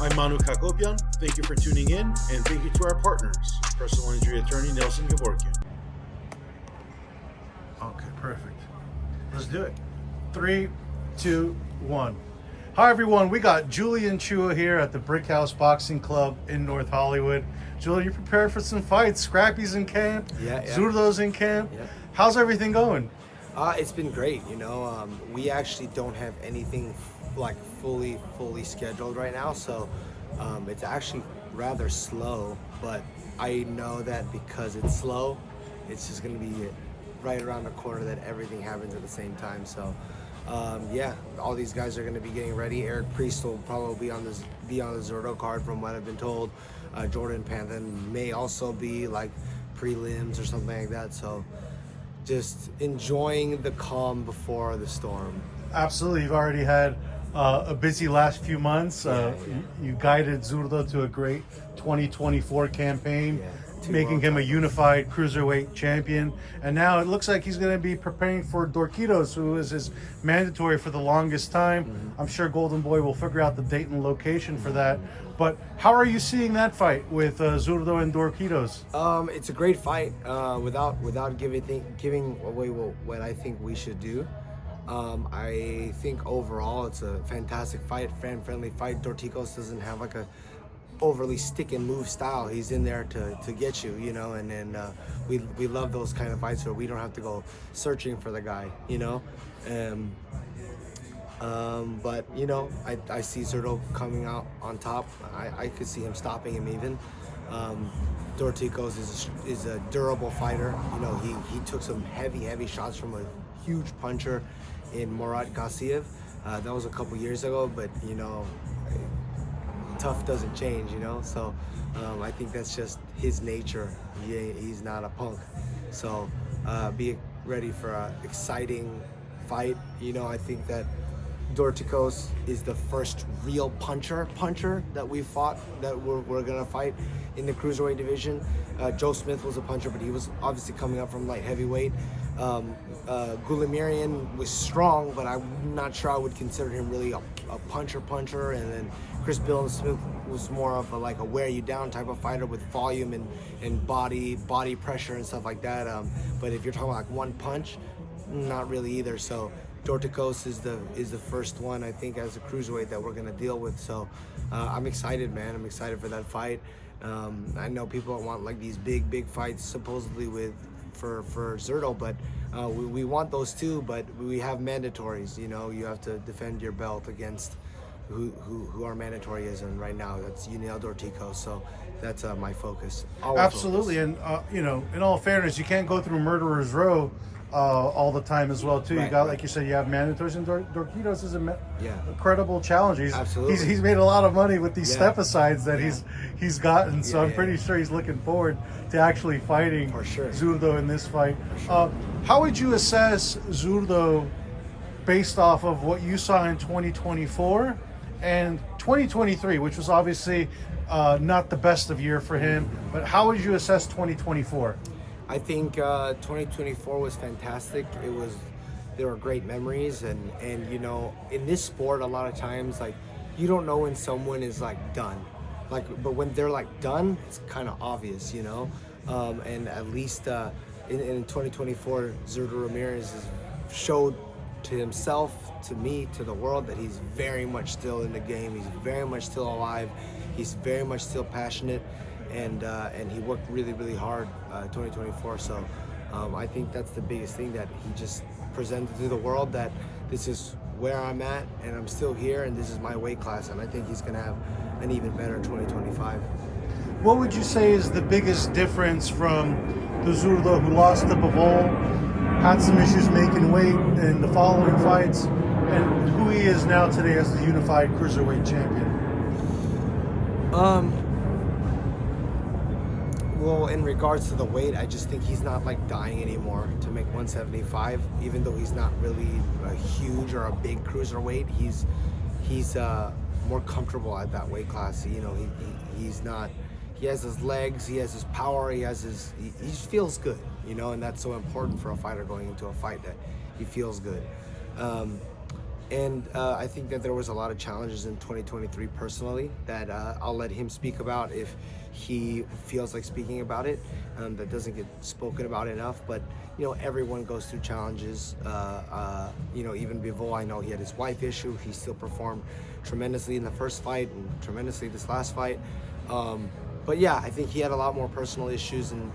I'm Manouk Akopyan. Thank you for tuning in, and thank you to our partners, personal injury attorney Nelson Gevorkyan. Okay, perfect. Let's do it. 3, 2, 1. Hi everyone, we got Julian Chua here at the Brick House Boxing Club in North Hollywood. Julian, you prepared for some fights? Scrappy's in camp, Zurdo's in camp. Yeah. How's everything going? It's been great. We actually don't have anything like fully scheduled right now, so it's actually rather slow. But I know that because it's slow, it's just going to be right around the corner that everything happens at the same time. So all these guys are going to be getting ready. Eric Priest will probably be on the Zurdo card, from what I've been told. Jordan Panthan may also be like prelims or something like that. So just enjoying the calm before the storm. Absolutely. You've already had a busy last few months. You guided Zurdo to a great 2024 campaign, making him a unified cruiserweight champion. And now it looks like he's going to be preparing for Dorquitos, who is his mandatory for the longest time. I'm sure Golden Boy will figure out the date and location for that. But how are you seeing that fight with Zurdo and Dorquitos? It's a great fight. Without giving away what I think we should do. I think overall it's a fantastic fight, fan-friendly fight. Dorticos doesn't have like a overly stick and move style. He's in there to get you, and then we love those kind of fights where we don't have to go searching for the guy, but I see Zurdo coming out on top. I could see him stopping him even. Dorticos is a durable fighter. He took some heavy shots from a huge puncher in Murat Gassiev. That was a couple years ago, but tough doesn't change, so I think that's just his nature. He's not a punk, so be ready for an exciting fight. I think that Dorticos is the first real puncher that we fought, that we're gonna fight in the cruiserweight division. Joe Smith was a puncher, but he was obviously coming up from light heavyweight. Gulamirian was strong, but I'm not sure I would consider him really a puncher. And then Chris Billam-Smith was more of a wear you down type of fighter with volume and body pressure and stuff like that. But if you're talking about one punch, not really either. So Dorticos is the first one, I think, as a cruiserweight that we're gonna deal with. So I'm excited, man. I'm excited for that fight. I know people want these big fights supposedly for Zurdo, but we want those too, but we have mandatories. You have to defend your belt against who our mandatory is, and right now that's Yuniel Dorticos. So that's my focus. Absolutely. And in all fairness, you can't go through murderer's row all the time as well too. Right, you got, like you said, you have mandatories, and Dorquitos is a credible challenger. Absolutely. He's made a lot of money with these step-asides that he's gotten, so I'm pretty sure he's looking forward to actually fighting Zurdo in this fight. How would you assess Zurdo based off of what you saw in 2024 and 2023, which was obviously not the best of year for him, but how would you assess 2024? I think 2024 was fantastic. There were great memories, and in this sport, a lot of times you don't know when someone is done, but when they're done, it's kind of obvious, and at least in 2024, Zurdo Ramirez has showed to himself, to me, to the world, that he's very much still in the game. He's very much still alive. He's very much still passionate. And he worked really hard 2024. So I think that's the biggest thing, that he just presented to the world that this is where I'm at, and I'm still here, and this is my weight class, and I think he's gonna have an even better 2025. What would you say is the biggest difference from the Zurdo who lost to Bivol, had some issues making weight in the following fights, and who he is now today as the unified cruiserweight champion? Well, in regards to the weight, I just think he's not dying anymore to make 175, even though he's not really a huge or a big cruiserweight. He's more comfortable at that weight class. He's not. He has his legs, he has his power, he just feels good, and that's so important for a fighter going into a fight, that he feels good. And I think that there was a lot of challenges in 2023 personally that I'll let him speak about if he feels like speaking about it. That doesn't get spoken about enough, but you know, everyone goes through challenges. You know, even Bivol, I know he had his wife issue. He still performed tremendously in the first fight and tremendously this last fight. But yeah, I think he had a lot more personal issues in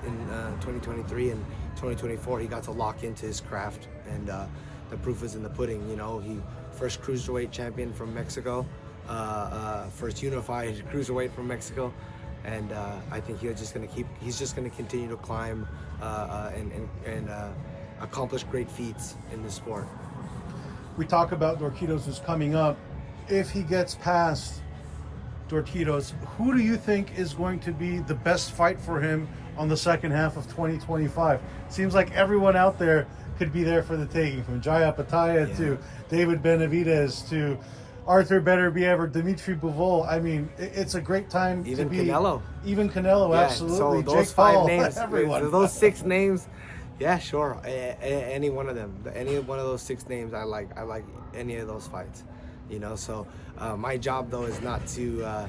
2023 and 2024. He got to lock into his craft, and the proof is in the pudding. You know, he first cruiserweight champion from Mexico, first unified cruiserweight from Mexico, and I think he's just gonna continue to climb and accomplish great feats in this sport. We talk about Dorquitos who's coming up. If he gets past Dorquitos, who do you think is going to be the best fight for him on the second half of 2025? Seems like everyone out there could be there for the taking, from Jaya Pataya to David Benavidez to Arthur Beterbiev or Dimitri Bivol. I mean, it's a great time Even to be. Canelo. Even Canelo, absolutely. So those Jake 5 Paul, names, everyone. those 6 names, yeah, sure. Any one of them, any one of those 6 names, I like any of those fights. You know, so my job though is not to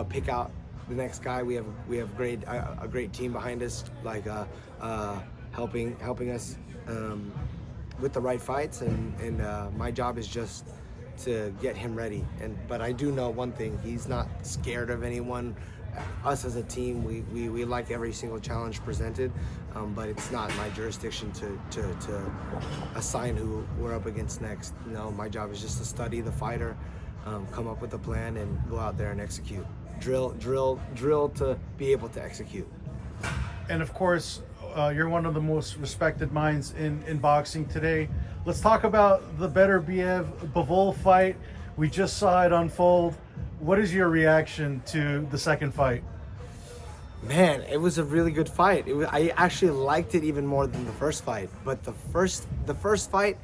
pick out the next guy. We have a great team behind us, like helping us with the right fights, and my job is just to get him ready. But I do know one thing: he's not scared of anyone. Us as a team, we like every single challenge presented, but it's not my jurisdiction to assign who we're up against next. You know, my job is just to study the fighter, come up with a plan, and go out there and execute. Drill to be able to execute. And of course, you're one of the most respected minds in boxing today. Let's talk about the Beterbiev-Bivol fight. We just saw it unfold. What is your reaction to the second fight? Man, it was a really good fight. I actually liked it even more than the first fight. But the first fight,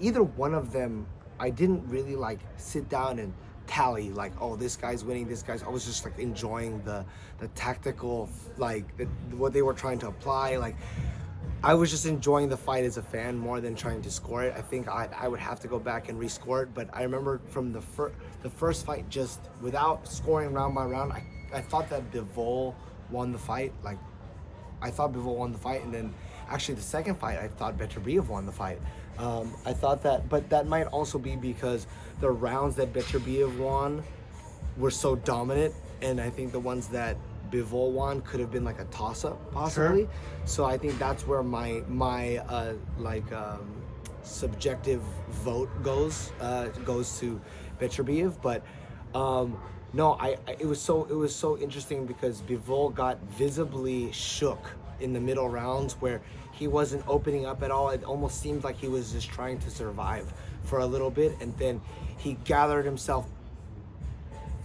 either one of them, I didn't really like sit down and tally like, oh, this guy's winning, this guy's. I was just like enjoying the tactical, like what they were trying to apply. Like, I was just enjoying the fight as a fan more than trying to score it. I think I would have to go back and rescore it, but I remember from the first fight, just without scoring round by round, I thought that Bivol won the fight. Like, I thought Bivol won the fight, and then actually the second fight, I thought Beterbiev won the fight. I thought that, but that might also be because the rounds that Beterbiev won were so dominant, and I think the ones that Bivol won could have been like a toss-up possibly. Sure. So I think that's where my subjective vote goes to Beterbiev. But no, it was so interesting because Bivol got visibly shook in the middle rounds where he wasn't opening up at all. It almost seemed like he was just trying to survive for a little bit, and then he gathered himself,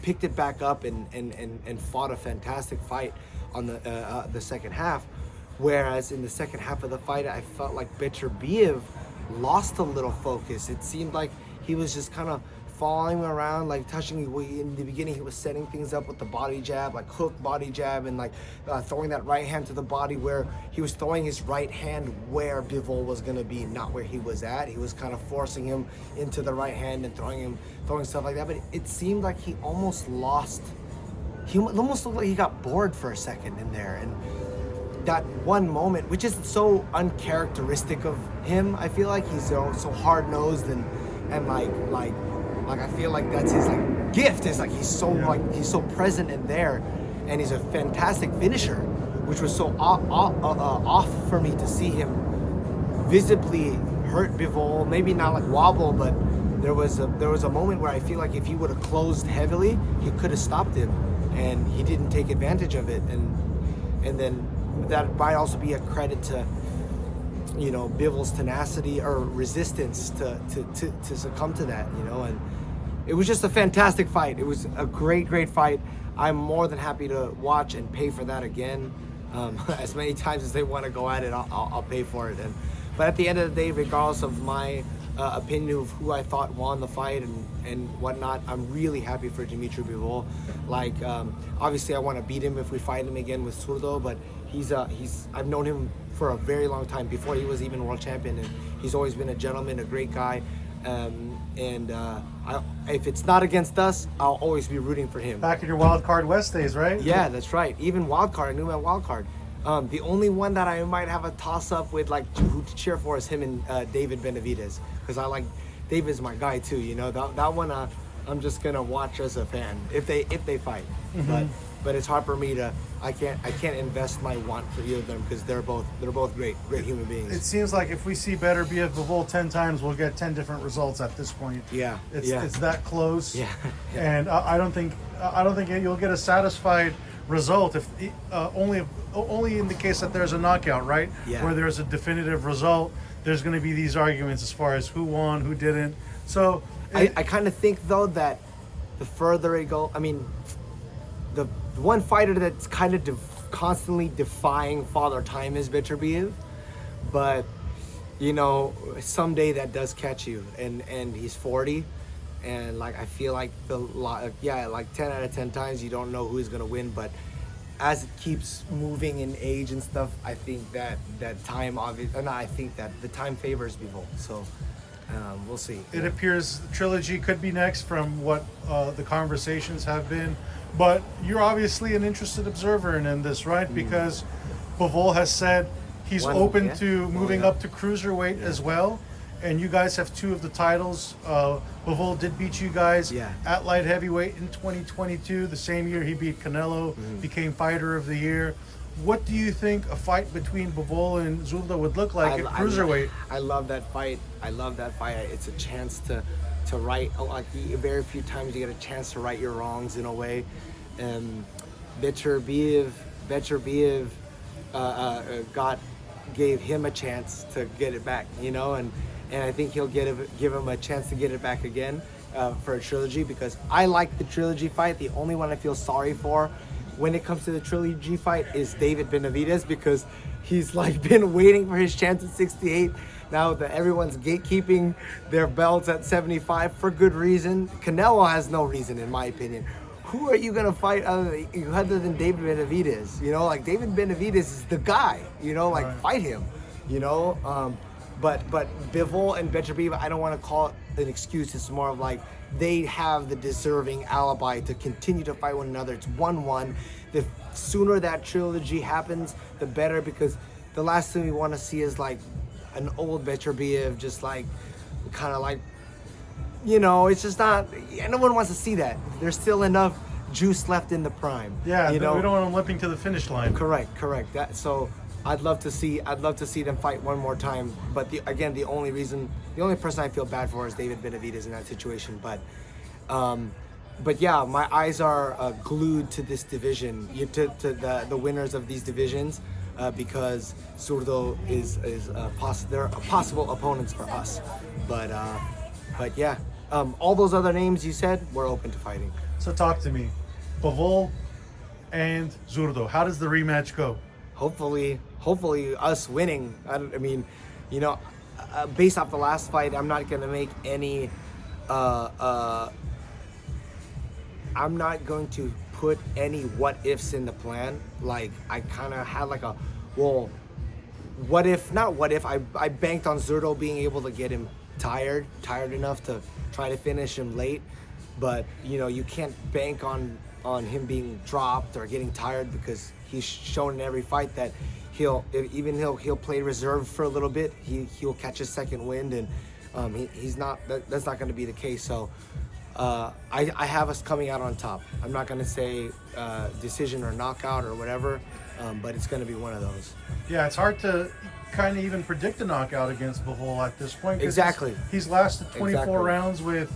picked it back up, and fought a fantastic fight on the second half. Whereas in the second half of the fight, I felt like Beterbiev lost a little focus. It seemed like he was just kind of following around, like touching. In the beginning, he was setting things up with the body jab, like hook body jab, and like throwing that right hand to the body, where he was throwing his right hand where Bivol was gonna be, not where he was at. He was kind of forcing him into the right hand and throwing stuff like that. But it seemed like he almost lost. He almost looked like he got bored for a second in there, and that one moment, which is so uncharacteristic of him. I feel like he's so hard nosed and like I feel like that's his like gift. Is like he's so present in there, and he's a fantastic finisher, which was so off for me to see him visibly hurt Bivol. Maybe not like wobble, but there was a moment where I feel like if he would have closed heavily, he could have stopped him, and he didn't take advantage of it. And then that might also be a credit to, you know, Bivol's tenacity or resistance to succumb to that, you know. And it was just a fantastic fight. It was a great fight. I'm more than happy to watch and pay for that again. As many times as they want to go at it, I'll pay for it. But at the end of the day, regardless of my opinion of who I thought won the fight and whatnot, I'm really happy for Dimitri Bivol. Like, obviously I want to beat him if we fight him again with Zurdo, but I've known him for a very long time, before he was even world champion, and He's always been a gentleman, a great guy. If it's not against us, I'll always be rooting for him. Back in your Wild Card West days, right? Yeah, that's right. Even wild card, I knew my wild card. The only one that I might have a toss up with, like who to cheer for, is him and David Benavidez, because I like David's my guy too. You know that one. I'm just gonna watch as a fan if they fight. But it's hard for me to. I can't invest my want for either of them because they're both great human beings. It seems like if we see Beterbiev Bivol 10 times, we'll get 10 different results at this point. Yeah, it's that close. Yeah. And I don't think you'll get a satisfied result if only in the case that there's a knockout, right? Yeah. Where there's a definitive result. There's going to be these arguments as far as who won, who didn't. So I kind of think though that the further it goes, I mean, the one fighter that's kind of constantly defying Father Time is Beterbiev, but you know, someday that does catch you, and he's 40, and like I feel like like 10 out of 10 times you don't know who's gonna win, but as it keeps moving in age and stuff, I think that time I think that the time favors Bivol. So we'll see. It appears the trilogy could be next from what the conversations have been. But you're obviously an interested observer in this, right? Because Bivol has said he's open to moving up to cruiserweight as well. And you guys have 2 of the titles. Bivol did beat you guys at light heavyweight in 2022. The same year he beat Canelo, became fighter of the year. What do you think a fight between Bivol and Zurdo would look like at cruiserweight? I love that fight. It's a chance to right, like very few times you get a chance to right your wrongs in a way. Beterbiev gave him a chance to get it back, you know, and I think he'll give him a chance to get it back again for a trilogy, because I like the trilogy fight. The only one I feel sorry for when it comes to the trilogy fight is David Benavidez, because he's like been waiting for his chance at 68. Now that everyone's gatekeeping their belts at 75 for good reason. Canelo has no reason, in my opinion. Who are you gonna fight other than David Benavidez? You know, like David Benavidez is the guy. You know, like fight him. You know, but Bivol and Beterbiev, I don't want to call it an excuse. It's more of like they have the deserving alibi to continue to fight one another. It's 1-1. The sooner that trilogy happens, the better, because the last thing we want to see is like an old Beterbiev, just like kind of like, you know, it's just not, no one wants to see that. There's still enough juice left in the prime. Yeah, you know? We don't want them limping to the finish line. Correct. So I'd love to see them fight one more time. But the only person I feel bad for is David Benavidez in that situation. But yeah, my eyes are glued to this division, to the winners of these divisions, because Zurdo is they're possible opponents for us. But yeah, all those other names you said, we're open to fighting. So talk to me, Bivol and Zurdo. How does the rematch go? Hopefully us winning. I mean, you know, based off the last fight, I'm not gonna make any. I'm not going to put any what ifs in the plan. Like I kind of had like a, well, what if, not what if, I banked on Zurdo being able to get him tired enough to try to finish him late. But you know, you can't bank on him being dropped or getting tired, because he's shown in every fight that he'll play reserve for a little bit. He'll catch his second wind, and he's not, that's not going to be the case. So I have us coming out on top. I'm not going to say decision or knockout or whatever, but it's going to be one of those. Yeah, it's hard to kind of even predict a knockout against Bivol at this point. Exactly. He's lasted 24 rounds with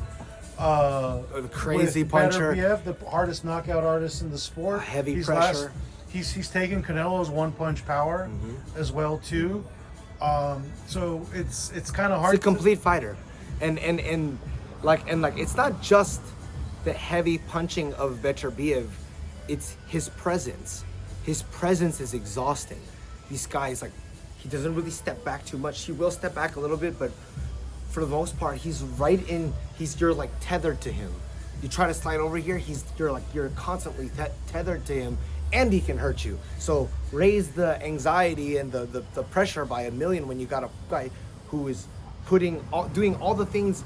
the crazy with puncher, Beterbiev, the hardest knockout artist in the sport. Heavy pressure. He's taken Canelo's one-punch power as well too. So it's kind of hard. He's a complete fighter, and it's not just the heavy punching of Beterbiev, it's his presence. His presence is exhausting. These guys, like, he doesn't really step back too much. He will step back a little bit, but for the most part, he's right in. You're like tethered to him. You try to slide over here, you're constantly tethered to him, and he can hurt you. So raise the anxiety and the pressure by a million when you got a guy who is doing all the things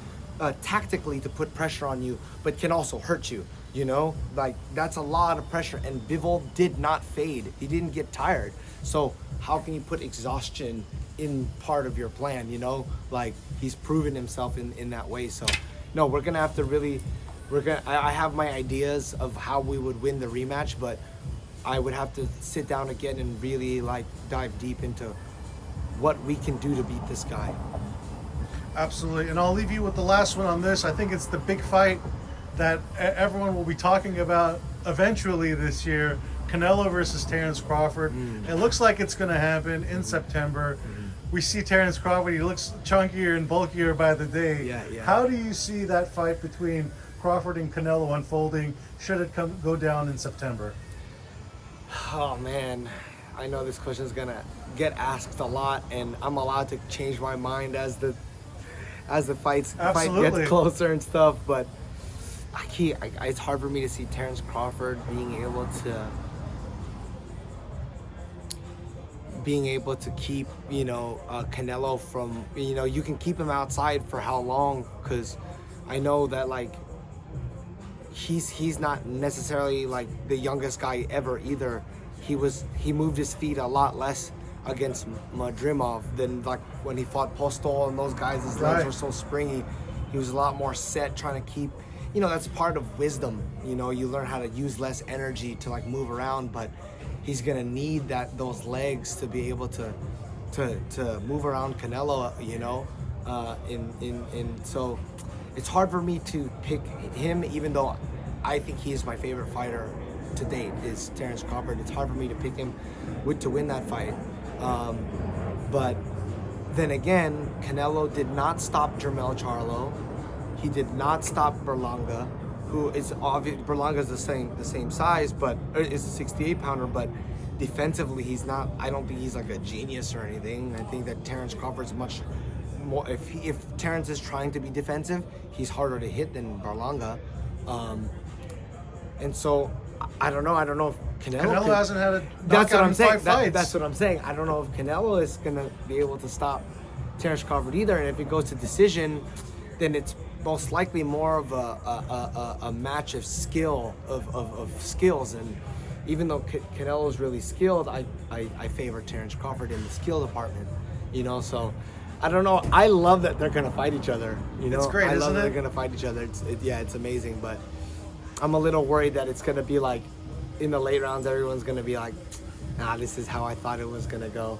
tactically to put pressure on you, but can also hurt you. You know, like that's a lot of pressure. And Bivol did not fade. He didn't get tired. So how can you put exhaustion in part of your plan? You know, like he's proven himself in that way. So no, we're gonna have to really, I have my ideas of how we would win the rematch, but I would have to sit down again and really like dive deep into what we can do to beat this guy. Absolutely. And I'll leave you with the last one on this. I think it's the big fight that everyone will be talking about eventually this year. Canelo versus Terence Crawford. It looks like it's going to happen in September. We see Terence Crawford. He looks chunkier and bulkier by the day. Yeah. How do you see that fight between Crawford and Canelo unfolding? Should it go down in September? Oh man, I know this question is gonna get asked a lot, and I'm allowed to change my mind as the fight gets closer and stuff. But it's hard for me to see Terence Crawford being able to keep, you know, Canelo from, you know, you can keep him outside for how long, because I know that like he's not necessarily like the youngest guy ever either. He moved his feet a lot less against Madrimov than like when he fought Postol and those guys. His legs were so springy. He was a lot more set, trying to keep, you know, that's part of wisdom. You know, you learn how to use less energy to like move around, but he's gonna need those legs to be able to move around Canelo, you know. So it's hard for me to pick him, even though I think he is my favorite fighter to date, is Terence Crawford. It's hard for me to pick him to win that fight. But then again, Canelo did not stop Jermell Charlo. He did not stop Berlanga, who is obvious. Berlanga is the same size, but is a 68 pounder, but defensively he's not. I don't think he's like a genius or anything. I think that Terence Crawford's much more. If Terence is trying to be defensive, he's harder to hit than Berlanga. And so I don't know. I don't know if Canelo hasn't had a that's what knockout I'm in saying. 5 fights. That's what I'm saying. I don't know if Canelo is gonna be able to stop Terence Crawford either. And if it goes to decision, then it's most likely more of a match of skill of skills. And even though Canelo is really skilled, I favor Terence Crawford in the skill department. You know, so I don't know. I love that they're gonna fight each other. You know, it's great, I love isn't that it? they're gonna fight each other. It's amazing. But I'm a little worried that it's gonna be like in the late rounds, everyone's gonna be like, nah, this is how I thought it was gonna go.